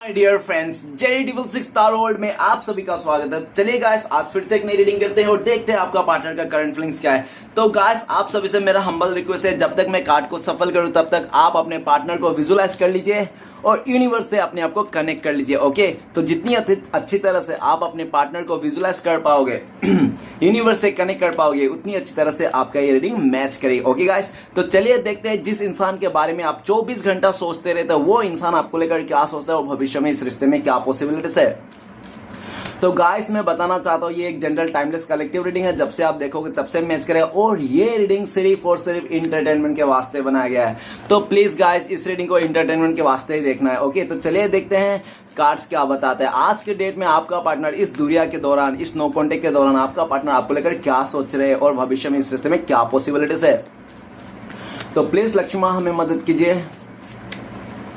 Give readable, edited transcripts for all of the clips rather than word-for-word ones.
My dear friends, JD डिवल 6 star world में आप सभी का स्वागत है। चलिए गाइस, आज फिर से एक नई रीडिंग करते हैं और देखते हैं आपका पार्टनर का करंट फीलिंग्स क्या है। तो गाइस, आप सभी से मेरा हम्बल रिक्वेस्ट है, जब तक मैं कार्ड को सफल करूं तब तक आप अपने पार्टनर को विजुअलाइज कर लीजिए और यूनिवर्स से अपने आप को कनेक्ट कर लीजिए। ओके, तो जितनी अच्छी तरह से आप अपने पार्टनर को विजुअलाइज कर पाओगे यूनिवर्स से कनेक्ट कर पाओगे, उतनी अच्छी तरह से आपका ये रीडिंग मैच करेगी। ओके गाइस, तो चलिए देखते हैं जिस इंसान के बारे में आप 24 घंटा सोचते रहते हो वो इंसान आपको लेकर क्या सोचता है और भविष्य में इस रिश्ते में क्या पॉसिबिलिटीज है। तो गाइस, मैं बताना चाहता हूँ ये एक जनरल टाइमलेस कलेक्टिव रीडिंग है। जब से आप देखोगे तब से मैच करेगा और ये रीडिंग सिर्फ और सिर्फ इंटरटेनमेंट के वास्ते बनाया गया है। तो प्लीज गाइस, इस रीडिंग को इंटरटेनमेंट के वास्ते ही देखना है। ओके, तो चलिए देखते हैं कार्ड्स क्या बताते हैं। आज के डेट में आपका पार्टनर इस दुनिया के दौरान, इस नो कॉन्टेक्ट के दौरान आपका पार्टनर आपको लेकर क्या सोच रहे हैं और भविष्य में इस रिश्ते में क्या पॉसिबिलिटीज है। तो प्लीज लक्ष्मी माँ हमें मदद कीजिए।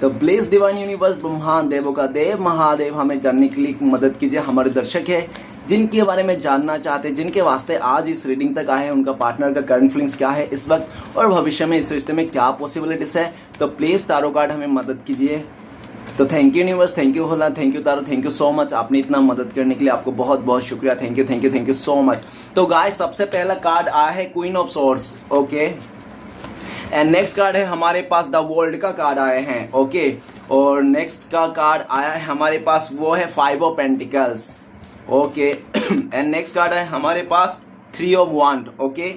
तो प्लीज डिवाइन यूनिवर्स, ब्रह्मांड देवों का देव महादेव, हमें जानने के लिए मदद कीजिए। हमारे दर्शक है जिनके बारे में जानना चाहते हैं, जिनके वास्ते आज इस रीडिंग तक आए हैं, उनका पार्टनर का करंट फीलिंग्स क्या है इस वक्त और भविष्य में इस रिश्ते में क्या पॉसिबिलिटीज है। तो प्लीज टारो कार्ड हमें मदद कीजिए। तो thank you universe, thank you होला, थैंक यू तारो, थैंक यू सो मच। आपने इतना मदद करने के लिए आपको बहुत बहुत शुक्रिया। Thank you thank you thank you so much. तो गाइस, सबसे पहला कार्ड आया है queen of swords. Okay, and next card है हमारे पास द वर्ल्ड का कार्ड आए हैं। ओके, और नेक्स्ट का कार्ड आया है हमारे पास, वो है 5 of pentacles. Okay, and next card है हमारे पास 3 ऑफ वांड। ओके,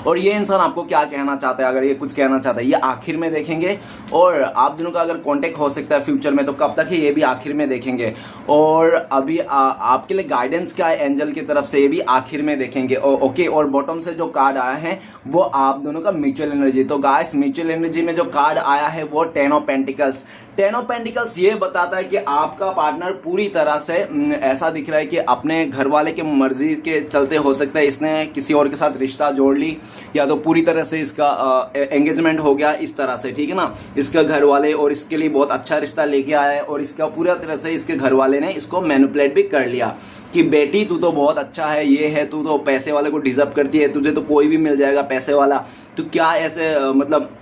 और ये इंसान आपको क्या कहना चाहता है, अगर ये कुछ कहना चाहता है ये आखिर में देखेंगे। और आप दोनों का अगर कांटेक्ट हो सकता है फ्यूचर में, तो कब तक है ये भी आखिर में देखेंगे। और अभी आपके लिए गाइडेंस क्या है एंजल की तरफ से, ये भी आखिर में देखेंगे। ओके, और बॉटम से जो कार्ड आया है वो आप दोनों का म्यूचुअल एनर्जी। तो गाइस, म्यूचुअल एनर्जी में जो कार्ड आया है वो 10 ऑफ पेंटिकल्स। 10 ऑफ पेंटिकल्स ये बताता है कि आपका पार्टनर पूरी तरह से ऐसा दिख रहा है कि अपने घर वाले के मर्जी के चलते हो सकता है इसने किसी और के साथ रिश्ता जोड़ ली, या तो पूरी तरह से इसका एंगेजमेंट हो गया इस तरह से, ठीक है ना। इसका घर वाले और इसके लिए बहुत अच्छा रिश्ता लेके आया है और इसका पूरा तरह से इसके घर वाले ने इसको मैनिपुलेट भी कर लिया कि बेटी तू तो बहुत अच्छा है, ये है, तू तो पैसे वाले को डिजर्व करती है, तुझे तो कोई भी मिल जाएगा पैसे वाला, तू क्या ऐसे मतलब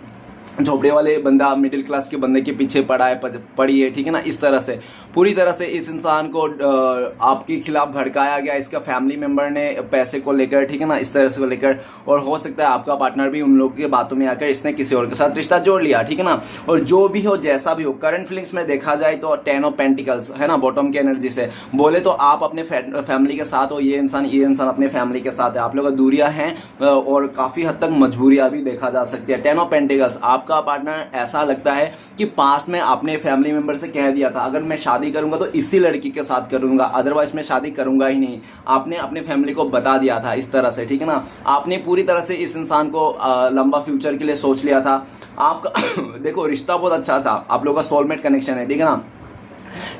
झोपड़े वाले बंदा, मिडिल क्लास के बंदे के पीछे पड़ी है, ठीक है ना। इस तरह से पूरी तरह से इस इंसान को आपके खिलाफ भड़काया गया इसका फैमिली मेंबर ने पैसे को लेकर, ठीक है ना, इस तरह से को लेकर। और हो सकता है आपका पार्टनर भी उन लोगों की बातों में आकर इसने किसी और के साथ रिश्ता जोड़ लिया, ठीक है ना। और जो भी हो, जैसा भी हो, करंट फीलिंग्स में देखा जाए तो 10 ऑफ पेंटिकल्स है ना, बॉटम की एनर्जी से बोले तो आप अपने फैमिली के साथ हो, ये इंसान अपने फैमिली के साथ है, आप लोग का दूरियां हैं और काफी हद तक मजबूरियां भी देखा जा सकती है। 10 ऑफ पेंटिकल्स, आपका पार्टनर ऐसा लगता है कि पास्ट में आपने फैमिली मेंबर से कह दिया था अगर मैं शादी करूंगा तो इसी लड़की के साथ करूंगा, अदरवाइज मैं शादी करूंगा ही नहीं। आपने अपने फैमिली को बता दिया था इस तरह से, ठीक है ना। आपने पूरी तरह से इस इंसान को लंबा फ्यूचर के लिए सोच लिया था। आपका देखो, रिश्ता बहुत अच्छा था, आप लोगों का सोलमेट कनेक्शन है, ठीक है ना।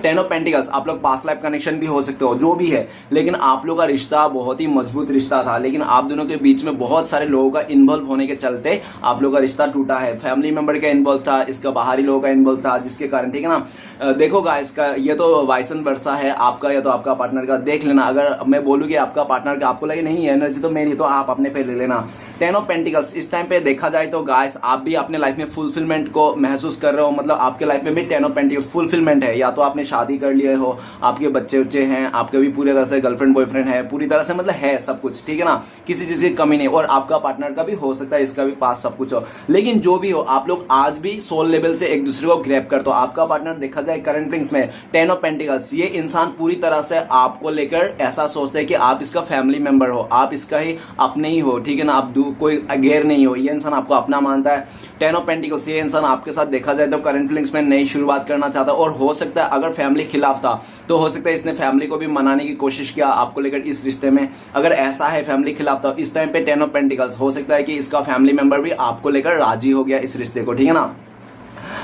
10 ऑफ पेंटिकल्स, आप लोग पास्ट लाइफ कनेक्शन भी हो सकते हो, जो भी है, लेकिन आप लोग का रिश्ता बहुत ही मजबूत रिश्ता था। लेकिन आप दोनों के बीच में बहुत सारे लोगों का इन्वॉल्व होने के चलते आप लोग का रिश्ता टूटा है। फैमिली मेंबर का इन्वॉल्व था, इसका बाहरी लोगों का इन्वॉल्व था, जिसके कारण, ठीक है ना। देखो गाइस, इसका ये तो वाइसन वर्सा है, आपका या तो आपका पार्टनर का, देख लेना। अगर मैं बोलूँ कि आपका पार्टनर का आपको लगे नहीं एनर्जी तो मेरी, तो आप अपने पे ले लेना। 10 ऑफ पेंटिकल्स, इस टाइम पे देखा जाए तो गाइस आप भी अपने लाइफ में फुलफिलमेंट को महसूस कर रहे हो, मतलब आपके लाइफ में भी 10 ऑफ पेंटिकल्स फुलफिलमेंट है। या तो आपने शादी कर लिए हो, आपके बच्चे उच्चे हैं, आपके भी पूरी तरह से गर्लफ्रेंड बॉयफ्रेंड है, पूरी तरह से मतलब है सब कुछ, ठीक है ना, किसी चीज की कमी नहीं। और आपका पार्टनर का भी हो सकता है इसका भी पास सब कुछ हो, लेकिन जो भी हो आप लोग आज भी सोल लेवल से एक दूसरे को ग्रैब करते हो। आपका पार्टनर देखा जाए करंट फीलिंग्स में 10 ऑफ पेंटिकल्स, ये इंसान पूरी तरह से आपको लेकर ऐसा सोचता है कि आप इसका फैमिली मेंबर हो, आप इसका ही अपने ही हो, ठीक है ना, आप कोई गैर नहीं हो। ये इंसान आपको अपना मानता है। 10 ऑफ पेंटिकल्स, ये इंसान आपके साथ देखा जाए तो करंट फीलिंग्स में नई शुरुआत करना चाहता है। और हो सकता है अगर फैमिली खिलाफ था तो हो सकता है इसने फैमिली को भी मनाने की कोशिश किया आपको लेकर इस रिश्ते में। अगर ऐसा है फैमिली खिलाफ था, इस टाइम पे 10 ऑफ पेंटिकल्स, हो सकता है कि इसका फैमिली मेंबर भी आपको लेकर राजी हो गया इस रिश्ते को, ठीक है ना।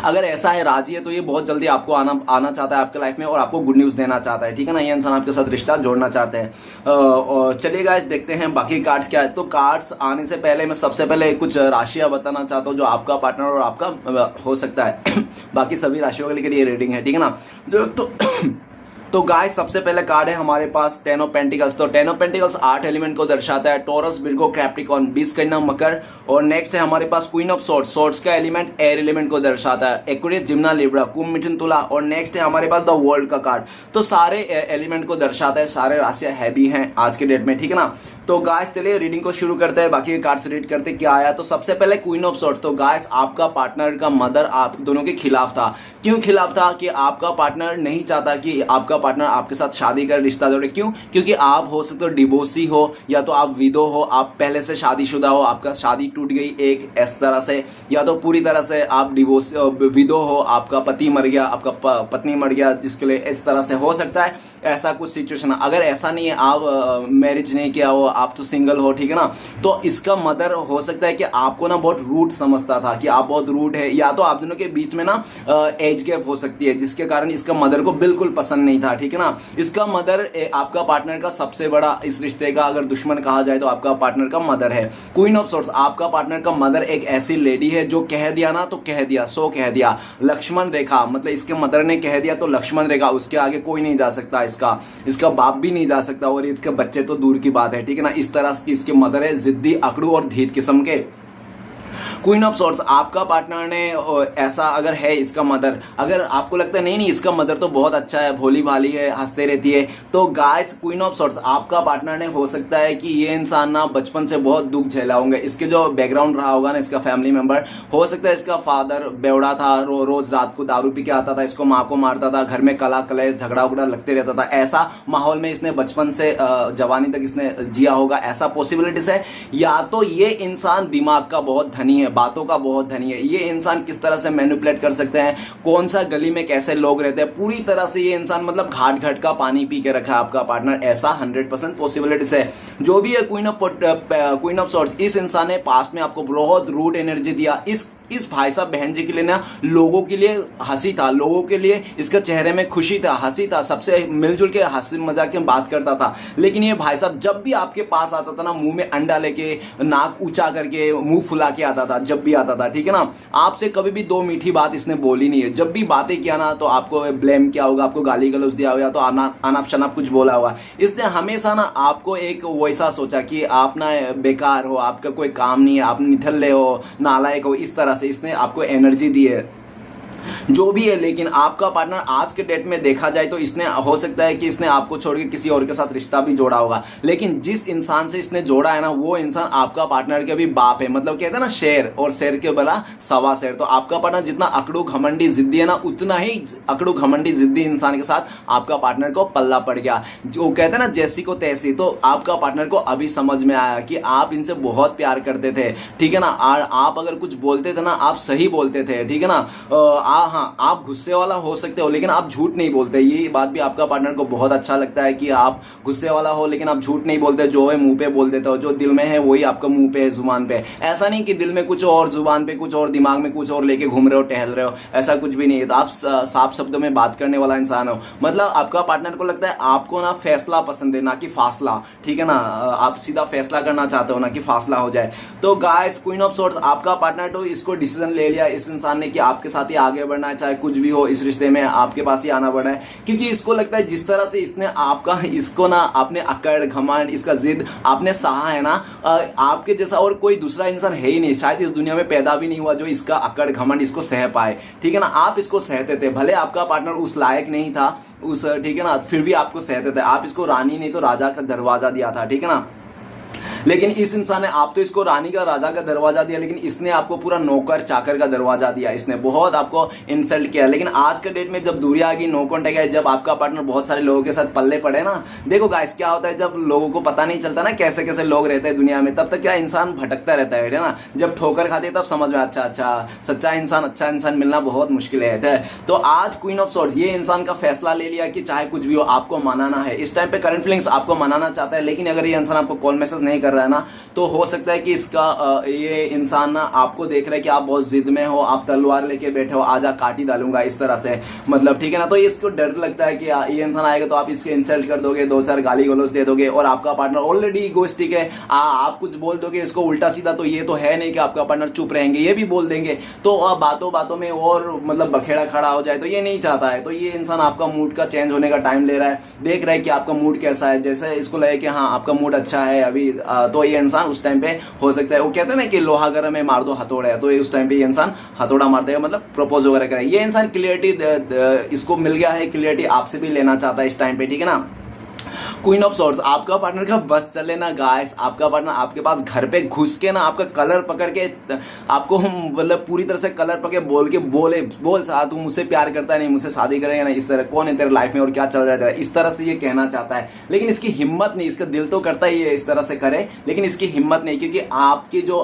अगर ऐसा है, राजी है, तो ये बहुत जल्दी आपको आना चाहता है आपके लाइफ में और आपको गुड न्यूज देना चाहता है, ठीक है ना। ये इंसान आपके साथ रिश्ता जोड़ना चाहते हैं। और चलिए गाइस, देखते हैं बाकी कार्ड्स क्या है। तो कार्ड्स आने से पहले मैं सबसे पहले कुछ राशियां बताना चाहता हूँ जो आपका पार्टनर और आपका हो सकता है। बाकी सभी राशियों के लिए ये रीडिंग है, ठीक है ना। तो गाइस सबसे पहले कार्ड है हमारे पास 10 ऑफ पेंटिकल्स। तो 10 ऑफ पेंटिकल्स 8 एलिमेंट को दर्शाता है, टॉरस, विर्गो, कैप्रिकॉर्न, 20 कन्या, मकर। और नेक्स्ट है हमारे पास क्वीन ऑफ सॉर्ड्स, सॉर्ड्स का एलिमेंट एयर एलिमेंट को दर्शाता है, एक्वेरियस, जिम्ना, लिब्रा, कुंभ, मिथुन, तुला। और नेक्स्ट है हमारे पास द वर्ल्ड का कार्ड, तो सारे एलिमेंट को दर्शाता है, सारे राशियां हैवी हैं आज के डेट में, ठीक है ना। तो गाइस चलिए रीडिंग को शुरू करते हैं, बाकी के कार्ड्स रीड करते क्या आया। तो सबसे पहले क्वीन ऑफ सॉर्ड्स। तो गाइस आपका पार्टनर का मदर आप दोनों के खिलाफ था। क्यों खिलाफ था? कि आपका पार्टनर नहीं चाहता कि आपका पार्टनर आपके साथ शादी कर, रिश्ता जोड़े। क्यों? क्योंकि आप हो सकते हो डिवोर्सी हो, या तो आप विडो हो, आप पहले से शादीशुदा हो, आपका शादी टूट गई एक इस तरह से, या तो पूरी तरह से आप डिवोर्स विडो हो, आपका पति मर गया, आपका पत्नी मर गया, जिसके लिए इस तरह से हो सकता है ऐसा कुछ सिचुएशन। अगर ऐसा नहीं है, आप मैरिज नहीं किया हो, आप तो सिंगल हो, ठीक है ना, तो इसका मदर हो सकता है कि आपको ना बहुत रूट समझता था, कि आप बहुत रूट है, या तो आप दोनों के बीच में ना एज गैप हो सकती है, जिसके कारण इसका मदर को बिल्कुल पसंद नहीं था, ठीक है ना। इसका मदर आपका पार्टनर का सबसे बड़ा इस रिश्ते का अगर दुश्मन कहा जाए तो आपका पार्टनर का मदर है। क्वीन ऑफ सॉर्ड्स आपका पार्टनर का मदर एक ऐसी लेडी है जो कह दिया ना तो कह दिया, सो कह दिया, लक्ष्मण रेखा, मतलब इसके मदर ने कह दिया तो लक्ष्मण रेखा, उसके आगे कोई नहीं जा सकता, इसका बाप भी नहीं जा सकता, और इसके बच्चे तो दूर की बात है, ठीक है ना। इस तरह की इसके मदर है, जिद्दी, अकड़ू और धीट किस्म के। क्वीन ऑफ सॉर्ड्स आपका पार्टनर ने ऐसा अगर है इसका मदर, अगर आपको लगता है नहीं इसका मदर तो बहुत अच्छा है, भोली भाली है, हंसते रहती है, तो गाइस क्वीन ऑफ सॉर्ड्स आपका पार्टनर ने हो सकता है कि ये इंसान ना बचपन से बहुत दुख झेला होंगे। इसके जो बैकग्राउंड रहा होगा ना, इसका फैमिली मेंबर, हो सकता है इसका फादर बेवड़ा था, रोज रात को दारू पी के आता था, इसको माँ को मारता था, घर में कला कलेश झगड़ा उगड़ा लगते रहता था। ऐसा माहौल में इसने बचपन से जवानी तक इसने जिया होगा, ऐसा पॉसिबिलिटीज है। या तो ये इंसान दिमाग का बहुत धनी है, बातों का बहुत धनी है, ये इंसान किस तरह से मैनिपुलेट कर सकते हैं, कौन सा गली में कैसे लोग रहते हैं, पूरी तरह से ये इंसान मतलब घाट घाट का पानी पी के रखा है आपका पार्टनर, ऐसा 100% पॉसिबिलिटीज है। जो भी है क्वीन ऑफ सॉर्ड्स, इस इंसान ने पास्ट में आपको बहुत रूड एनर्जी दिया। इस भाई साहब बहन जी के लिए ना लोगों के लिए हंसी था, लोगों के लिए इसका चेहरे में खुशी था, हंसी था, सबसे मिलजुल के हंसी मजाक में बात करता था। लेकिन ये भाई साहब जब भी आपके पास आता था ना, मुंह में अंडा लेके, नाक ऊंचा करके, मुंह फुला के आता था, जब भी आता था, ठीक है ना। आपसे कभी भी दो मीठी बात इसने बोली नहीं है। जब भी बातें किया ना तो आपको ब्लेम किया होगा, आपको गाली गलौज दिया होगा, तो अनाप शनाप कुछ बोला होगा। इसने हमेशा ना आपको एक वैसा सोचा कि आप ना बेकार हो, आपका कोई काम नहीं है, आप निठल्ले हो, नालायक हो, इस तरह से इसने आपको एनर्जी दी है। जो भी है, लेकिन आपका पार्टनर आज के डेट में देखा जाए तो इसने हो सकता है कि इसने आपको छोड़ के किसी और के साथ रिश्ता भी जोड़ा होगा, लेकिन जिस इंसान से इसने जोड़ा है ना, वो इंसान आपका पार्टनर के भी बाप है। मतलब कहते हैं ना शेर, और शेर के बला सवा शेर। तो आपका पार्टनर जितना अकड़ू घमंडी जिद्दी है ना, उतना ही अकड़ू घमंडी जिद्दी इंसान के साथ आपका पार्टनर को पल्ला पड़ गया। जो कहते हैं ना जैसी को तैसी, तो आपका पार्टनर को अभी समझ में आया कि आप इनसे बहुत प्यार करते थे, ठीक है ना। आप अगर कुछ बोलते थे ना, आप सही बोलते थे, ठीक है ना। हाँ, आप गुस्से वाला हो सकते हो लेकिन आप झूठ नहीं बोलते। ये बात भी आपका पार्टनर को बहुत अच्छा लगता है कि आप गुस्से वाला हो लेकिन आप झूठ नहीं बोलते, जो है मुंह पे बोल देते हो, जो दिल में है वही आपका मुंह पे है, जुबान पे। ऐसा नहीं कि दिल में कुछ और, जुबान पे कुछ और, दिमाग में कुछ और लेके घूम रहे हो, टहल रहे हो, ऐसा कुछ भी नहीं है। तो आप साफ शब्दों में बात करने वाला इंसान हो। मतलब आपका पार्टनर को लगता है आपको ना फैसला पसंद है, ना कि फासला, ठीक है ना। आप सीधा फैसला करना चाहते हो, ना कि फासला हो जाए। तो गाइस क्वीन ऑफ सॉर्ड्स आपका पार्टनर तो इसको डिसीजन ले लिया इस इंसान ने कि आपके साथ ही आगे बढ़ना है, चाहे कुछ भी हो, इस रिश्ते में आपके पास ही आना पड़ा है। क्योंकि इसको लगता है जिस तरह से इसने आपका, इसको ना आपने अकड़ घमंड, इसका जिद आपने सहा है ना, आपके जैसा और कोई दूसरा इंसान है ही नहीं, शायद इस दुनिया में पैदा भी नहीं हुआ जो इसका अकड़ घमंड इसको सह पाए, ठीक है ना। आप इसको सहते थे, भले आपका पार्टनर उस लायक नहीं था उस, ठीक है ना, फिर भी आपको सहते थे। आप इसको रानी नहीं तो राजा का दरवाजा दिया था, ठीक है ना। लेकिन इस इंसान ने, आप तो इसको रानी का राजा का दरवाजा दिया, लेकिन इसने आपको पूरा नौकर चाकर का दरवाजा दिया। इसने बहुत आपको इंसल्ट किया। लेकिन आज के डेट में जब दूरी आ गई, नो कॉन्टेक्ट है, जब आपका पार्टनर बहुत सारे लोगों के साथ पल्ले पड़े ना, देखो गाइस क्या होता है, जब लोगों को पता नहीं चलता ना कैसे कैसे लोग रहते हैं दुनिया में, तब तक क्या इंसान भटकता रहता है ना। जब ठोकर खाते तब समझ में अच्छा सच्चा इंसान, अच्छा इंसान मिलना बहुत मुश्किल है। तो आज क्वीन ऑफ सॉर्ड्स ये इंसान का फैसला ले लिया कि चाहे कुछ भी हो आपको मनाना है। इस टाइम पे करंट फीलिंग्स आपको मनाना चाहता है, लेकिन अगर ये इंसान आपको कॉल मैसेज नहीं कर रहा है ना, तो हो सकता है कि इसका ये इंसान ना आपको देख रहा है कि आप बहुत जिद में हो, आप तलवार लेके बैठे हो, आजा काट ही डालूंगा इस तरह से, मतलब ठीक है ना। तो इसको डर लगता है कि ये इंसान आएगा तो आप इसके इंसल्ट कर दोगे, 2-4 गाली गलौज दे दोगे, और आपका पार्टनर ऑलरेडी इगोइस्टिक है, आप कुछ बोल दोगे इसको उल्टा सीधा, तो ये तो है नहीं कि आपका पार्टनर चुप रहेंगे, ये भी बोल देंगे, तो बातों बातों में और मतलब बखेड़ा खड़ा हो जाए, तो ये नहीं चाहता है। तो ये इंसान आपका मूड का चेंज होने का टाइम ले रहा है, देख रहा है कि आपका मूड कैसा है, जैसे इसको लगे कि हाँ आपका मूड अच्छा है अभी, तो ये इंसान उस टाइम पे हो सकता है, वो कहते हैं ना कि लोहा गर्म है मार दो हथौड़ा है, तो ये उस टाइम पे ये इंसान हथौड़ा मार देगा, मतलब प्रपोज वगैरह करे। ये इंसान क्लियरिटी इसको मिल गया है, क्लियरिटी आपसे भी लेना चाहता है इस टाइम पे, ठीक है ना। क्वीन ऑफ सॉर्ड्स, आपका पार्टनर का बस चले ना गाइस, आपका पार्टनर आपके पास घर पे घुस के ना आपका कलर पकड़ के आपको मतलब पूरी तरह से कलर पकड़ के बोल तू मुझसे प्यार करता है नहीं, मुझसे शादी करेगा ना, इस तरह कौन है तेरे लाइफ में और क्या चल रहा है तेरा, इस तरह से ये कहना चाहता है, लेकिन इसकी हिम्मत नहीं, इसका दिल तो करता ही है इस तरह से करे, लेकिन इसकी हिम्मत नहीं, क्योंकि आपकी जो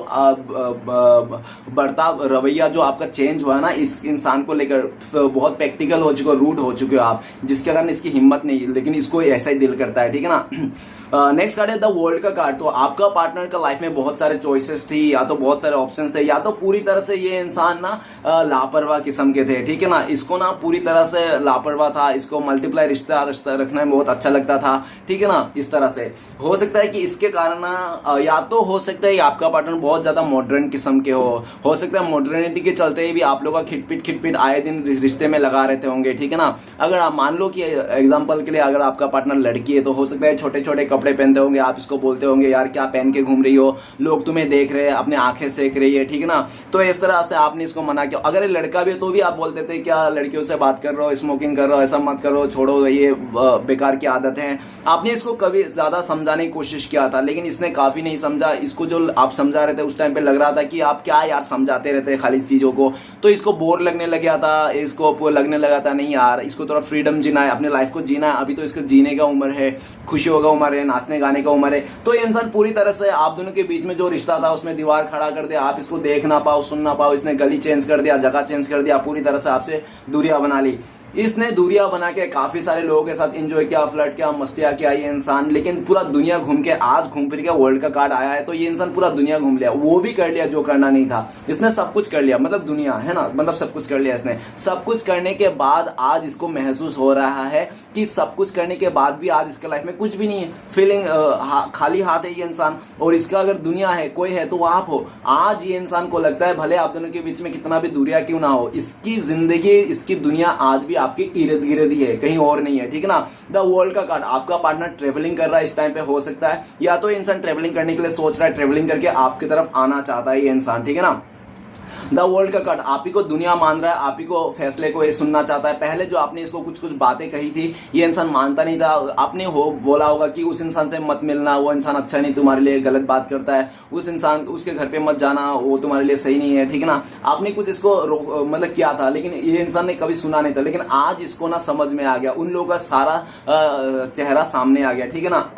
बर्ताव रवैया जो आपका चेंज हुआ है ना इस इंसान को लेकर, बहुत प्रैक्टिकल हो चुके हो, रूड हो चुके हो आप, जिसके कारण इसकी हिम्मत नहीं, लेकिन इसको ऐसा ही दिल करता है, ठीक है ना। नेक्स्ट कार्ड है द वर्ल्ड का कार्ड। तो आपका पार्टनर का लाइफ में बहुत सारे चॉइसेस थी, या तो बहुत सारे ऑप्शंस थे, या तो पूरी तरह से ये इंसान ना लापरवाह किस्म के थे, ठीक है ना, इसको ना पूरी तरह से लापरवाह था, इसको मल्टीप्लाई रिश्ता रखना में बहुत अच्छा लगता था, ठीक है ना, इस तरह से हो सकता है कि इसके कारण ना या तो हो सकता है आपका पार्टनर बहुत ज्यादा मॉडर्न किस्म के हो सकता है मॉडर्निटी के चलते ही भी आप लोग का खिटपिट आए दिन रिश्ते में लगा रहते होंगे, ठीक है ना। अगर आप मान लो कि एग्जाम्पल के लिए अगर आपका पार्टनर लड़की है, तो हो सकता है छोटे छोटे कपड़े पहनते होंगे, आप इसको बोलते होंगे यार क्या पहन के घूम रही हो, लोग तुम्हें देख रहे हैं, अपने आंखें सेक रही है, ठीक है ना, तो इस तरह से आपने इसको मना किया। अगर ये लड़का भी है तो भी आप बोलते थे क्या लड़कियों से बात कर रहे हो, स्मोकिंग कर रहे हो, ऐसा मत करो, छोड़ो, ये बेकार की आदत है। आपने इसको कभी ज्यादा समझाने की कोशिश किया था, लेकिन इसने काफी नहीं समझा। इसको जो आप समझा रहे थे उस टाइम पे लग रहा था कि आप क्या यार समझाते रहते हैं खाली इस चीजों को, तो इसको बोर लगने लग गया था, इसको लगने लगा था नहीं यार इसको थोड़ा फ्रीडम जीना है, अपने लाइफ को जीना है, अभी तो इसको जीने का उम्र है, खुशियों का उम्र है, नाचने गाने का उम्र है। तो ये इंसान पूरी तरह से आप दोनों के बीच में जो रिश्ता था उसमें दीवार खड़ा कर दिया, आप इसको देख ना पाओ, सुन ना पाओ, इसने गली चेंज कर दिया, जगह चेंज कर दिया, पूरी तरह से आपसे दूरियां बना ली। इसने दूरियां बना के काफी सारे लोगों के साथ एंजॉय किया, फ्लर्ट किया, मस्तियां किया ये इंसान, लेकिन पूरा दुनिया घूम के आज घूम फिर के वर्ल्ड का कार्ड आया है, तो ये इंसान पूरा दुनिया घूम लिया, वो भी कर लिया जो करना नहीं था, इसने सब कुछ कर लिया, मतलब दुनिया है ना, मतलब सब कुछ कर लिया इसने। सब कुछ करने के बाद आज इसको महसूस हो रहा है कि सब कुछ करने के बाद भी आज इसके लाइफ में कुछ भी नहीं है, फीलिंग खाली हाथ है ये इंसान, और इसका अगर दुनिया है कोई है तो वो आप हो। आज ये इंसान को लगता है भले आप दोनों के बीच में कितना भी दूरिया क्यों ना हो, इसकी जिंदगी इसकी दुनिया आज भी आपके इर्द गिर्द ही है, कहीं और नहीं है, ठीक है ना। द वर्ल्ड का कार्ड, आपका पार्टनर ट्रेवलिंग कर रहा है इस टाइम पे, हो सकता है या तो इंसान ट्रेवलिंग करने के लिए सोच रहा है, ट्रेवलिंग करके आपकी तरफ आना चाहता है ये इंसान, ठीक है ना। द वर्ल्ड का कार्ड, आप ही को दुनिया मान रहा है, आप ही को फैसले को ये सुनना चाहता है। पहले जो आपने इसको कुछ कुछ बातें कही थी ये इंसान मानता नहीं था, आपने बोला होगा कि उस इंसान से मत मिलना, वो इंसान अच्छा नहीं, तुम्हारे लिए गलत बात करता है, उस इंसान उसके घर पे मत जाना, वो तुम्हारे लिए सही नहीं है, ठीक है ना। आपने कुछ इसको मतलब किया था, लेकिन ये इंसान ने कभी सुना नहीं था, लेकिन आज इसको ना समझ में आ गया, उन लोगों का सारा चेहरा सामने आ गया, ठीक है ना।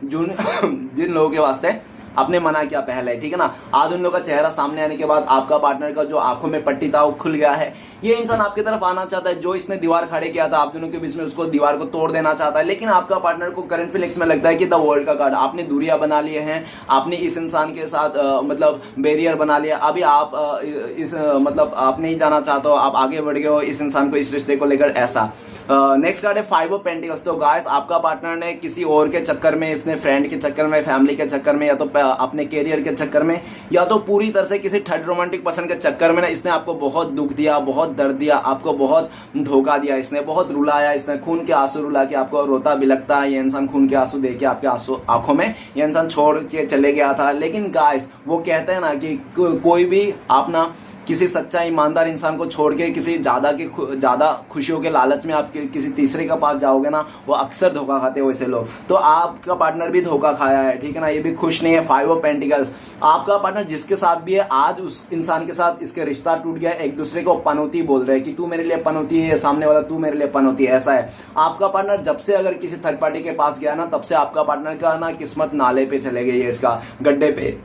जिन लोगों के वास्ते आपने मना किया पहले, ठीक है ना, आज उन लोगों का चेहरा सामने आने के बाद आपका पार्टनर का जो आंखों में पट्टी था वो खुल गया है। ये इंसान आपकी तरफ आना चाहता है, जो इसने दीवार खड़े किया था आप दोनों के बीच में, उसको दीवार को तोड़ देना चाहता है, लेकिन आपका पार्टनर को करंट फीलिंग्स में लगता है कि द वर्ल्ड का कार्ड, आपने दूरियां बना लिए हैं, आपने इस इंसान के साथ मतलब बैरियर बना लिया, अभी आप इस मतलब आप नहीं जाना चाहते हो, आप आगे बढ़ गए हो इस इंसान को, इस रिश्ते को लेकर, ऐसा। नेक्स्ट कार्ड है 5 ऑफ पेंटिकल्स। तो गाइस आपका पार्टनर ने किसी और के चक्कर में, इसने फ्रेंड के चक्कर में, फैमिली के चक्कर में, या तो अपने कैरियर के चक्कर में, या तो पूरी तरह से किसी थर्ड रोमांटिक पर्सन के चक्कर में ना, इसने आपको बहुत दुख दिया, बहुत दर्द दिया, आपको बहुत धोखा दिया, इसने बहुत रुलाया, इसने खून के आंसू रुला के आपको रोता बिलखता है ये इंसान, खून के आंसू देके आपके आंसू आंखों में ये इंसान छोड़ के चले गया था। लेकिन गाइस वो कहते हैं ना कि कोई भी आप ना किसी सच्चा ईमानदार इंसान को छोड़ के किसी ज्यादा खुशियों के लालच में आप किसी तीसरे के पास जाओगे ना, वो अक्सर धोखा खाते हैं वैसे लोग। तो आपका पार्टनर भी धोखा खाया है, ठीक है ना, ये भी खुश नहीं है। 5 ऑफ पेंटिकल्स, आपका पार्टनर जिसके साथ भी है आज उस इंसान के साथ इसके रिश्ता टूट गया, एक दूसरे को पनौती बोल रहे हैं कि तू मेरे लिए पनौती है, सामने वाला तू मेरे लिए पनौती है, ऐसा है। आपका पार्टनर जब से अगर किसी थर्ड पार्टी के पास गया ना, तब से आपका पार्टनर का ना किस्मत नाले पे चले गई है, इसका गड्ढे पे।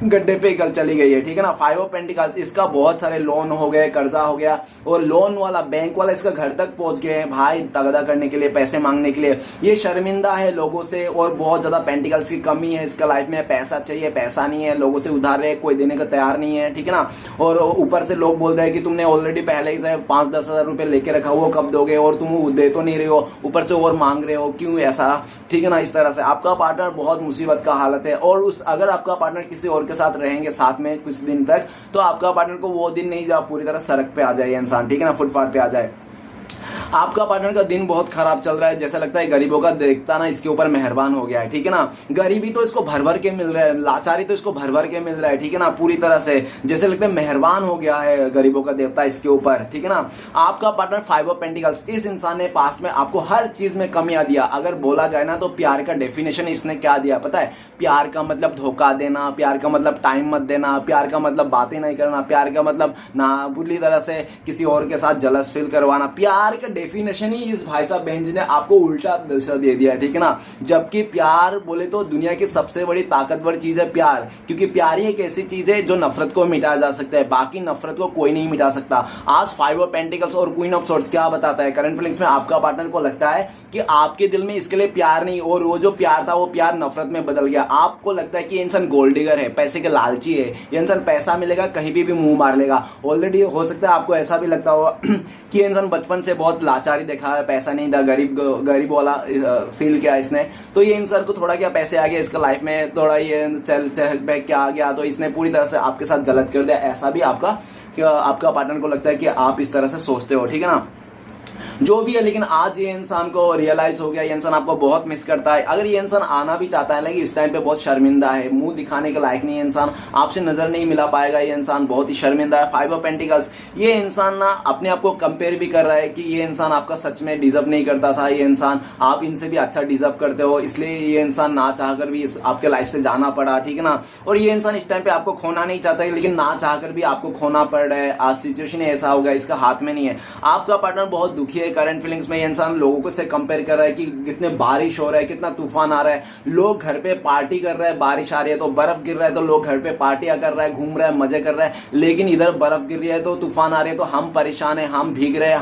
गड्ढे पे कल चली गई है, ठीक है ना। 5 ऑफ पेंटिकल्स, इसका बहुत सारे लोन हो गए, कर्जा हो गया, और लोन वाला बैंक वाला इसका घर तक पहुंच गए हैं भाई, तगड़ा करने के लिए, पैसे मांगने के लिए। ये शर्मिंदा है लोगों से, और बहुत ज्यादा पेंटिकल्स की कमी है इसका लाइफ में। पैसा चाहिए, पैसा नहीं है, लोगों से उधार है, कोई देने का तैयार नहीं है, ठीक है ना। और ऊपर से लोग बोल रहे हैं कि तुमने ऑलरेडी पहले ही से 5-10 हजार रुपए लेके रखा, वो कब दोगे, और तुम दे तो नहीं रहे हो, ऊपर से और मांग रहे हो, क्यों ऐसा, ठीक है ना। इस तरह से आपका पार्टनर बहुत मुसीबत का हालत है। और उस अगर आपका पार्टनर किसी और के साथ रहेंगे साथ में कुछ दिन तक, तो आपका पार्टनर को वो दिन नहीं जब पूरी तरह सड़क पे आ जाए इंसान, ठीक है ना, फुटपाथ पे आ जाए। आपका पार्टनर का दिन बहुत खराब चल रहा है, जैसा लगता है गरीबों का देखता ना इसके ऊपर मेहरबान हो गया है, ठीक है ना। गरीबी तो इसको भर भर के मिल रहा है, लाचारी तो इसको भर भर के मिल रहा है, ठीक है ना, पूरी तरह से जैसे लगता है मेहरबान हो गया है गरीबों का देवता इसके ऊपर, ठीक है ना। आपका पार्टनर 5 ऑफ पेंटिकल्स, इस इंसान ने पास्ट में आपको हर चीज में कमियां दिया। अगर बोला जाए ना तो प्यार का डेफिनेशन इसने क्या दिया पता है? प्यार का मतलब धोखा देना, प्यार का मतलब टाइम मत देना, प्यार का मतलब बातें नहीं करना, प्यार का मतलब ना बुरी तरह से किसी और के साथ जलस फील करवाना। प्यार का डेफिनेशन ही इस भाई साहब बेंच ने आपको उल्टा दिशा दे दिया है, ठीक है ना। जबकि प्यार बोले तो दुनिया की सबसे बड़ी ताकतवर चीज है प्यार, क्योंकि प्यार ही एक ऐसी चीज है जो नफरत को मिटाया जा सकता है, बाकी नफरत को कोई नहीं मिटा सकता। आज 5 ऑफ पेंटिकल्स और क्वीन ऑफ सोर्ड्स क्या बताता है? करंट फीलिंग्स में आपका पार्टनर को लगता है कि आपके दिल में इसके लिए प्यार नहीं, और वो जो प्यार था वो प्यार नफरत में बदल गया। आपको लगता है कि ये इंसान गोल्ड डिगर है, पैसे के लालची है, ये इंसान पैसा मिलेगा कहीं भी मुंह मार लेगा। ऑलरेडी हो सकता है आपको ऐसा भी लगता होगा कि इंसान बचपन से बहुत लाचारी देखा है, पैसा नहीं था, गरीब वाला फील किया इसने, तो ये इंसान को थोड़ा क्या पैसे आ गया इसका लाइफ में, थोड़ा ये चहक बहक क्या आ गया, तो इसने पूरी तरह से आपके साथ गलत कर दिया। ऐसा भी आपका पार्टनर को लगता है कि आप इस तरह से सोचते हो, ठीक है ना। जो भी है, लेकिन आज ये इंसान को रियलाइज हो गया, ये इंसान आपको बहुत मिस करता है। अगर ये इंसान आना भी चाहता है, लेकिन इस टाइम पे बहुत शर्मिंदा है, मुंह दिखाने के लायक नहीं है इंसान, आपसे नजर नहीं मिला पाएगा, ये इंसान बहुत ही शर्मिंदा है। 5 ऑफ पेंटिकल्स, ये इंसान ना अपने आप को कंपेयर भी कर रहा है कि ये इंसान आपका सच में डिजर्व नहीं करता था, ये इंसान आप इनसे भी अच्छा डिजर्व करते हो, इसलिए ये इंसान ना चाहकर भी आपके लाइफ से जाना पड़ा, ठीक है ना। और ये इंसान इस टाइम पे आपको खोना नहीं चाहता है, लेकिन ना चाहकर भी आपको खोना पड़ रहा है। आज सिचुएशन ऐसा हो गया, इसका हाथ में नहीं है। आपका पार्टनर बहुत दुखी है। करंट फीलिंग्स में ये इंसान लोगों को से कंपेयर कर रहा है कि कितने बारिश हो रहा है, कितना तूफान आ रहा है, लोग घर पे पार्टी कर रहे हैं, बारिश आ रही है तो बर्फ गिर रहा है, तो लोग घर पे पार्टियां कर रहे हैं, घूम रहे हैं, मजे कर रहे हैं, लेकिन इधर बर्फ गिर रही है तो तूफान आ रही है, तो हम परेशान है, हम भीग रहे हैं,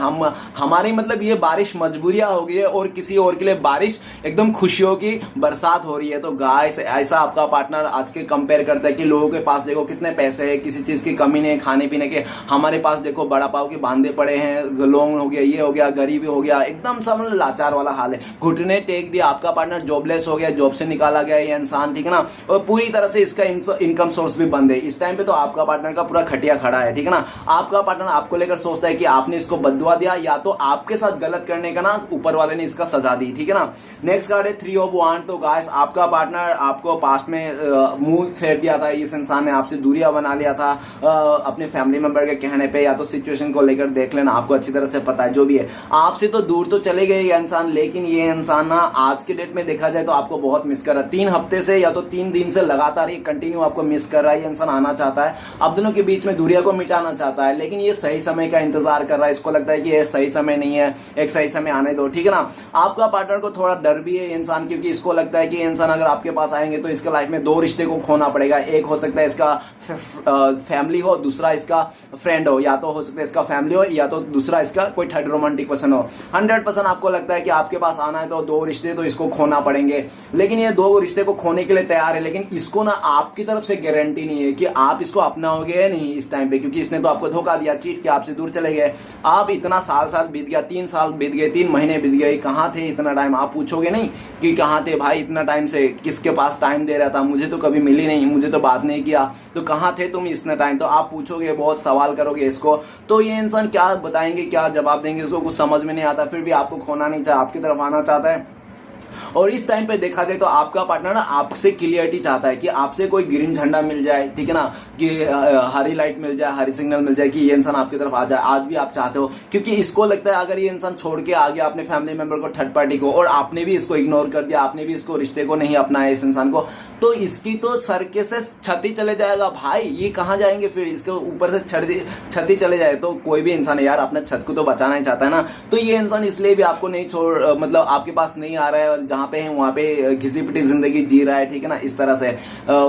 हमारी मतलब ये बारिश मजबूरियां हो गई है, और किसी और के लिए बारिश एकदम खुशियों की बरसात हो रही है। तो गाइस ऐसा आपका पार्टनर आज के कंपेयर करता है कि लोगों के पास देखो कितने पैसे है, किसी चीज की कमी नहीं है खाने पीने के, हमारे पास देखो बड़ा पाव के बांधे पड़े हैं, लोन हो गया, ये हो गया, गरीबी हो गया, एकदम सब लाचार वाला हाल है। घुटने टेक दिया, आपका पार्टनर जॉबलेस हो गया, जॉब से निकाला गया ये इंसान, ठीक है ना, और पूरी तरह से इसका इनकम सोर्स भी बंद है। इस टाइम पे तो आपका पार्टनर का पूरा खटिया खड़ा है, ठीक है ना। आपका पार्टनर आपको लेकर सोचता है कि आपने इसको बददुआ दिया, या तो आपके साथ गलत करने का ना ऊपर वाले ने इसका सजा दी, ठीक है ना। नेक्स्ट कार्ड है 3 ऑफ वांड। तो गाइस आपका पार्टनर आपको पास्ट में मुंह फेर दिया था, इस इंसान ने आपसे दूरियां बना लिया था अपने फैमिली मेंबर के कहने पे, या तो सिचुएशन को लेकर देख लेना, आपको अच्छी तरह से पता है जो भी है। आपसे तो दूर तो चले गए ये इंसान, लेकिन ये इंसान ना आज के डेट में देखा जाए तो आपको बहुत मिस कर रहा है। 3 हफ्ते से या तो 3 दिन से लगातार ये कंटिन्यू आपको मिस कर रहा है। ये इंसान आना चाहता है, आप दोनों के बीच में दूरिया को मिटाना चाहता है, लेकिन ये सही समय का इंतजार कर रहा है। इसको लगता है कि ये सही समय नहीं है, एक सही समय आने दो, ठीक है ना। आपका पार्टनर को थोड़ा डर भी है इंसान, क्योंकि इसको लगता है कि इंसान अगर आपके पास आएंगे तो इसके लाइफ में 2 रिश्ते को खोना पड़ेगा। एक हो सकता है इसका फैमिली हो, दूसरा इसका फ्रेंड हो, या तो हो सकता है इसका फैमिली हो, या तो दूसरा इसका कोई थर्ड रोमांटिक पर्सन हो। 100% आपको लगता है कि आपके पास आना है तो 2 रिश्ते तो इसको खोना पड़ेंगे, लेकिन ये 2 रिश्ते को खोने के लिए तैयार है, लेकिन इसको ना आपकी तरफ से गारंटी नहीं है कि आप इसको अपनाओगे नहीं इस टाइम पे, क्योंकि इसने तो आपको धोखा दिया, चीट के आपसे दूर चले गए। आप इतना साल बीत गया, 3 साल बीत गए, 3 महीने बीत गए, कहाँ थे इतना टाइम? आप पूछोगे नहीं कि कहाँ थे भाई इतना टाइम से, किसके पास टाइम दे रहा था, मुझे तो कभी मिली नहीं, मुझे तो बात नहीं किया, तो कहाँ थे तुम इतना टाइम? तो आप पूछोगे, बहुत सवाल करोगे इसको, तो ये इंसान क्या बताएंगे, क्या जवाब देंगे, उसको कुछ समझ में नहीं आता, फिर भी आपको खोना नहीं चाहता, आपकी तरफ आना चाहता है। और इस टाइम पे देखा जाए तो आपका पार्टनर ना आपसे क्लियरिटी चाहता है कि आपसे कोई ग्रीन झंडा मिल जाए, ठीक है ना, कि हरी लाइट मिल जाए, हरी सिग्नल मिल जाए कि ये इंसान आपकी तरफ आ जाए। आज भी आप चाहते हो, क्योंकि इसको लगता है अगर ये इंसान छोड़ के आ गया अपने फैमिली मेंबर को, थर्ड पार्टी को, और आपने भी इसको इग्नोर कर दिया, आपने भी इसको रिश्ते को नहीं अपनाया इस इंसान को, तो इसकी तो सरके से छती चले जाएगा भाई। ये कहाँ जाएंगे फिर? इसके ऊपर से छती चले जाए तो कोई भी इंसान है यार अपने छत को तो बचाना ही चाहता है ना। तो ये इंसान इसलिए भी आपको नहीं छोड़, मतलब आपके पास नहीं आ रहा है, जहां जहाँ पे है वहाँ पे घिसी पिटी जिंदगी जी रहा है, ठीक है ना, इस तरह से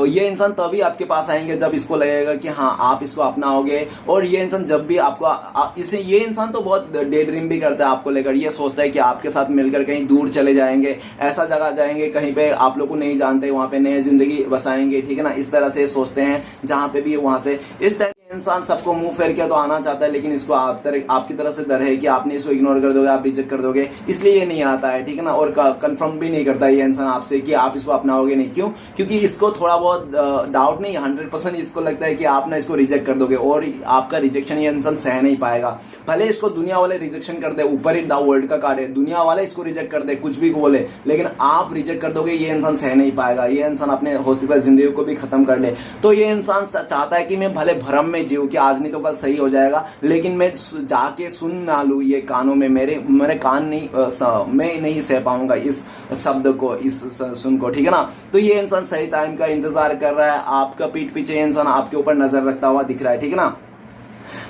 ये इंसान तभी आपके पास आएंगे जब इसको लगेगा कि हाँ आप इसको अपनाओगे। और ये इंसान जब भी आपको इसे ये इंसान तो बहुत डे ड्रीम भी करता है आपको लेकर, ये सोचता है कि आपके साथ मिलकर कहीं दूर चले जाएंगे, ऐसा जगह जाएंगे कहीं पे आप लोग को नहीं जानते, वहाँ पे नई जिंदगी बसाएंगे, ठीक है ना, इस तरह से सोचते हैं जहाँ पे भी वहाँ से। इस टाइम इंसान सबको मुंह फेर के तो आना चाहता है, लेकिन इसको आपकी तरफ से डर है कि आपने इसको इग्नोर कर दोगे, आप रिजेक्ट कर दोगे, इसलिए ये नहीं आता है, ठीक है ना। और कंफर्म भी नहीं करता ये इंसान आपसे कि आप इसको अपनाओगे नहीं। क्यों? क्योंकि इसको थोड़ा बहुत डाउट नहीं, 100% इसको लगता है कि आप ना इसको रिजेक्ट कर दोगे, और आपका रिजेक्शन ये इंसान सह नहीं पाएगा। भले इसको दुनिया वाले रिजेक्शन कर दे, ऊपर ही वर्ल्ड का कार्ड है, दुनिया वाले इसको रिजेक्ट कर दे, कुछ भी बोले, लेकिन आप रिजेक्ट कर दोगे, ये इंसान सह नहीं पाएगा। ये इंसान अपने हो सकता है जिंदगी को भी खत्म कर ले। तो ये इंसान चाहता है कि मैं भले भ्रम में जीऊं कि आज नहीं तो कल सही हो जाएगा, लेकिन मैं जाके सुन ना लूं, ये कानों में मेरे कान नहीं, मैं नहीं सह पाऊंगा इस शब्द को, इस सुन को, ठीक है ना। तो ये इंसान सही टाइम का इंतजार कर रहा है, आपका पीठ पीछे इंसान आपके ऊपर नजर रखता हुआ दिख रहा है, ठीक है ना।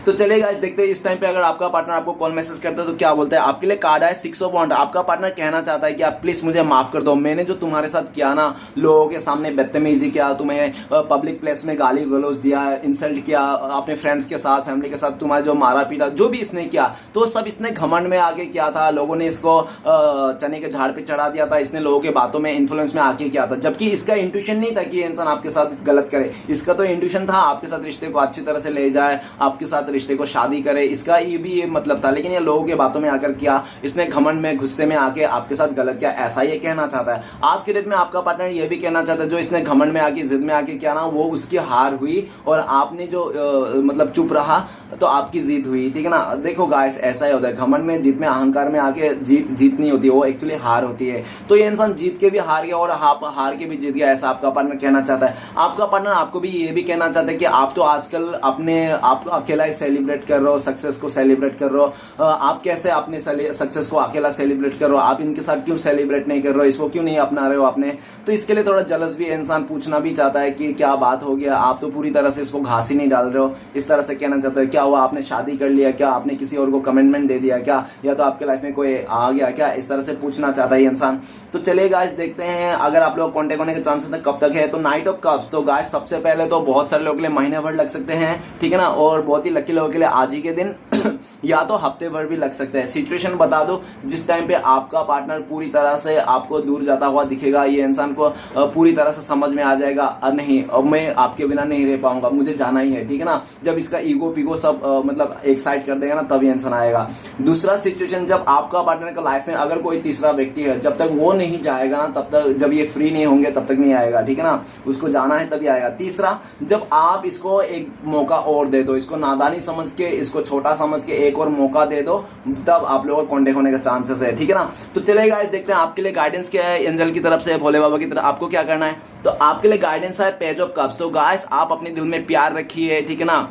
तो चलिए गाइस देखते हैं इस टाइम पे अगर आपका पार्टनर आपको कॉल मैसेज करता है तो क्या बोलता है। आपके लिए कार्ड है 6 ऑफ वांड। आपका पार्टनर कहना चाहता है कि आप प्लीज मुझे माफ कर दो, मैंने जो तुम्हारे साथ किया ना, लोगों के सामने बदतमीजी किया, तुम्हें पब्लिक प्लेस में गाली गलौज दिया, इंसल्ट किया, अपने फ्रेंड्स के साथ, फैमिली के साथ तुम्हारा जो मारा पीटा जो भी इसने किया, तो सब इसने घमंड में आके किया था। लोगों ने इसको चने के झाड़ पे चढ़ा दिया था, इसने लोगों के बातों में इन्फ्लुएंस में आके किया था, जबकि इसका इंट्यूशन नहीं था कि इंसान आपके साथ गलत करे। इसका तो इंट्यूशन था आपके साथ रिश्ते को अच्छी तरह से ले जाए, आपके साथ रिश्ते को शादी करे, इसका ये भी ये मतलब था। लेकिन ये लोगों के बातों में आकर किया, इसने घमंड में गुस्से में आके आपके साथ गलत किया, ऐसा ये कहना चाहता है। आज के डेट में आपका पार्टनर ये भी कहना चाहता है जो इसने घमंड में आके जिद में आके किया ना, वो उसकी हार हुई, और आपने जो मतलब चुप रहा तो आपकी जीत हुई, ठीक है ना। देखो गाइस ऐसा ही होता है, घमंड में, जीत में, अहंकार में आके जीत नहीं होती, वो एक्चुअली हार होती है। तो ये इंसान जीत के भी हार गया और हार के भी जीत गया, ऐसा आपका पार्टनर कहना चाहता है। आपका पार्टनर आपको भी ये भी कहना चाहता है कि आप तो आजकल आप अकेला ही सेलिब्रेट कर रहे हो, सक्सेस को सेलिब्रेट कर रहे हो, आप कैसे अपने सक्सेस को अकेला सेलिब्रेट कर रहे हो, आप इनके साथ क्यों सेलिब्रेट नहीं कर रहे हो, इसको क्यों नहीं अपना रहे हो आपने। तो इसके लिए थोड़ा जलस भी इंसान पूछना भी चाहता है कि क्या बात हो गया, आप तो पूरी तरह से इसको घास ही नहीं डाल रहे हो, इस तरह से कहना चाहता है। क्या हुआ, आपने शादी कर लिया क्या, आपने किसी और को कमिटमेंट दे दिया क्या, या तो आपके लाइफ में कोई आ गया क्या, इस तरह से पूछना चाहता है इंसान। तो चलिए गाइस देखते हैं अगर आप लोग कांटेक्ट होने के चांसेस कब तक है। तो नाइट ऑफ कप्स, तो गाइस सबसे पहले तो बहुत सारे लोगों के लिए महीने भर लग सकते हैं, ठीक है ना, और बहुत ही लकी लोगों के लिए आज ही के दिन या तो हफ्ते भर भी लग सकता है। सिचुएशन बता दो, जिस टाइम पे आपका पार्टनर पूरी तरह से आपको दूर जाता हुआ दिखेगा, ये इंसान को पूरी तरह से समझ में आ जाएगा, नहीं अब मैं आपके बिना नहीं रह पाऊंगा, मुझे जाना ही है, ठीक है ना। जब इसका ईगो पीगो सब मतलब एक साइड कर देगा ना, तब ये इंसान आएगा। दूसरा सिचुएशन, जब आपका पार्टनर का लाइफ में अगर कोई तीसरा व्यक्ति है, जब तक वो नहीं जाएगा ना, तब तक, जब ये फ्री नहीं होंगे तब तक नहीं आएगा, ठीक है ना, उसको जाना है तभी आएगा। तीसरा, जब आप इसको एक मौका और दे दो, इसको नादानी समझ के, इसको छोटा समझ के एक और मौका दे दो, तब आप लोगों को कांटेक्ट होने का चांसेस है, ठीक है ना। तो चलिए गाइस देखते हैं आपके लिए गाइडेंस क्या है एंजल की तरफ से, भोले बाबा की तरफ आपको क्या करना है। तो आपके लिए गाइडेंस है पेज ऑफ कप्स। तो गाइस आप अपने दिल में प्यार रखिए, ठीक है ना,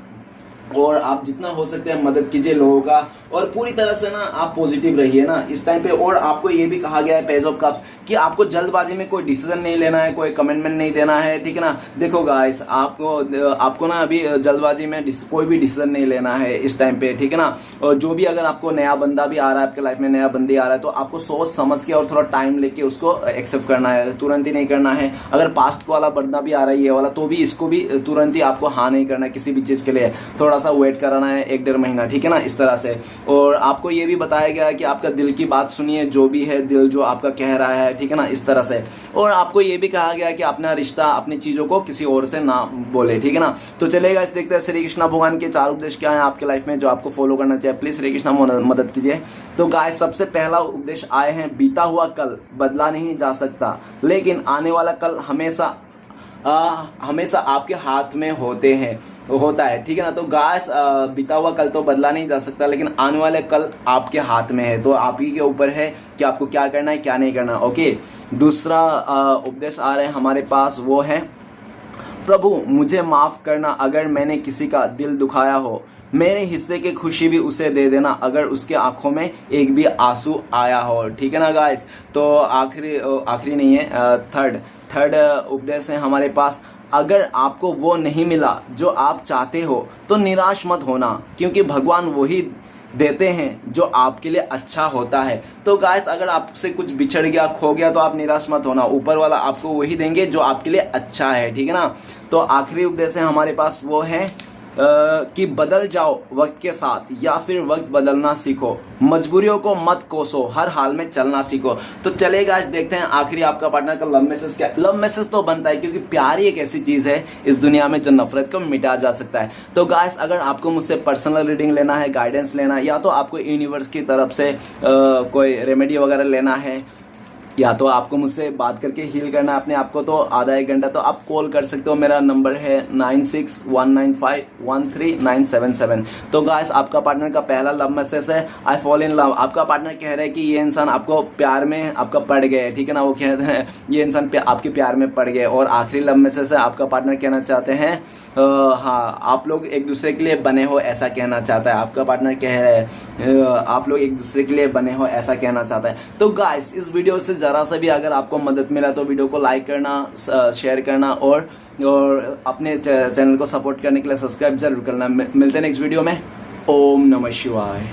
और आप जितना हो सकते हैं मदद कीजिए लोगों का, और पूरी तरह से ना आप पॉजिटिव रहिए ना इस टाइम पे। और आपको ये भी कहा गया है पेज ऑफ कप्स कि आपको जल्दबाजी में कोई डिसीजन नहीं लेना है, कोई कमिटमेंट नहीं देना है, ठीक है ना। देखो गाइस आपको ना अभी जल्दबाजी में कोई भी डिसीजन नहीं लेना है इस टाइम पे, ठीक है ना। और जो भी अगर आपको नया बंदा भी आ रहा है आपके लाइफ में, नया बंदी आ रहा है, तो आपको सोच समझ के और थोड़ा टाइम लेके उसको एक्सेप्ट करना है, तुरंत ही नहीं करना है। अगर पास्ट वाला बंदा भी आ रहा है ये वाला, तो भी इसको भी तुरंत ही आपको हाँ नहीं करना है किसी भी चीज के लिए, थोड़ा सा वेट कराना है 1-1.5 महीना, ठीक है ना, इस तरह से। और आपको ये भी बताया गया है कि आपका दिल की बात सुनिए, जो भी है दिल जो आपका कह रहा है, ठीक है ना, इस तरह से। और आपको ये भी कहा गया है कि अपना रिश्ता, अपनी चीजों को किसी और से ना बोले, ठीक है ना। तो चलेगा इस देखते हैं श्री कृष्ण भगवान के 4 उपदेश क्या है आपके लाइफ में जो आपको फॉलो करना चाहिए। प्लीज श्री कृष्ण मदद कीजिए। तो गाइस सबसे पहला उपदेश आए हैं, बीता हुआ कल बदला नहीं जा सकता, लेकिन आने वाला कल हमेशा आपके हाथ में होता है, ठीक है ना। तो गाइस बीता हुआ कल तो बदला नहीं जा सकता, लेकिन आने वाले कल आपके हाथ में है, तो आप ही के ऊपर है कि आपको क्या करना है क्या नहीं करना, ओके। दूसरा उपदेश आ रहे हैं हमारे पास, वो है, प्रभु मुझे माफ करना अगर मैंने किसी का दिल दुखाया हो, मेरे हिस्से की खुशी भी उसे दे देना अगर उसके आंखों में एक भी आंसू आया हो, ठीक है ना गाइस। तो आखिरी नहीं है, थर्ड उपदेश है हमारे पास, अगर आपको वो नहीं मिला जो आप चाहते हो तो निराश मत होना, क्योंकि भगवान वही देते हैं जो आपके लिए अच्छा होता है। तो गाइस अगर आपसे कुछ बिछड़ गया, खो गया, तो आप निराश मत होना, ऊपर वाला आपको वही देंगे जो आपके लिए अच्छा है, ठीक है ना। तो आखिरी उपदेश है हमारे पास वो है कि बदल जाओ वक्त के साथ या फिर वक्त बदलना सीखो, मजबूरियों को मत कोसो, हर हाल में चलना सीखो। तो चलेगा, आज देखते हैं आखिरी आपका पार्टनर का लव मैसेज क्या है। लव मैसेज तो बनता है क्योंकि प्यार ही एक ऐसी चीज है इस दुनिया में जो नफरत को मिटा जा सकता है। तो गाइस अगर आपको मुझसे पर्सनल रीडिंग लेना है, गाइडेंस लेना है, या तो आपको यूनिवर्स की तरफ से कोई रेमेडी वगैरह लेना है, या तो आपको मुझसे बात करके हील करना है अपने आप को, तो आधा एक घंटा, तो आप कॉल कर सकते हो। मेरा नंबर है 9619513977। तो गाइस आपका पार्टनर का पहला लव मैसेज है, आई फॉल इन लव। आपका पार्टनर कह रहा है कि ये इंसान आपको प्यार में आपका पड़ गए, ठीक है ना, वो कहते हैं ये इंसान आपके प्यार में पड़ गए। और आखिरी लव मैसेज है, आपका पार्टनर कहना चाहते हैं हाँ आप लोग एक दूसरे के लिए बने हो, ऐसा कहना चाहता है। आपका पार्टनर कह रहा है आप लोग एक दूसरे के लिए बने हो, ऐसा कहना चाहता है। तो गाइस इस वीडियो से जरा सा भी अगर आपको मदद मिला तो वीडियो को लाइक करना, शेयर करना और अपने चैनल को सपोर्ट करने के लिए सब्सक्राइब जरूर करना। मिलते हैं नेक्स्ट वीडियो में। ओम नमः शिवाय।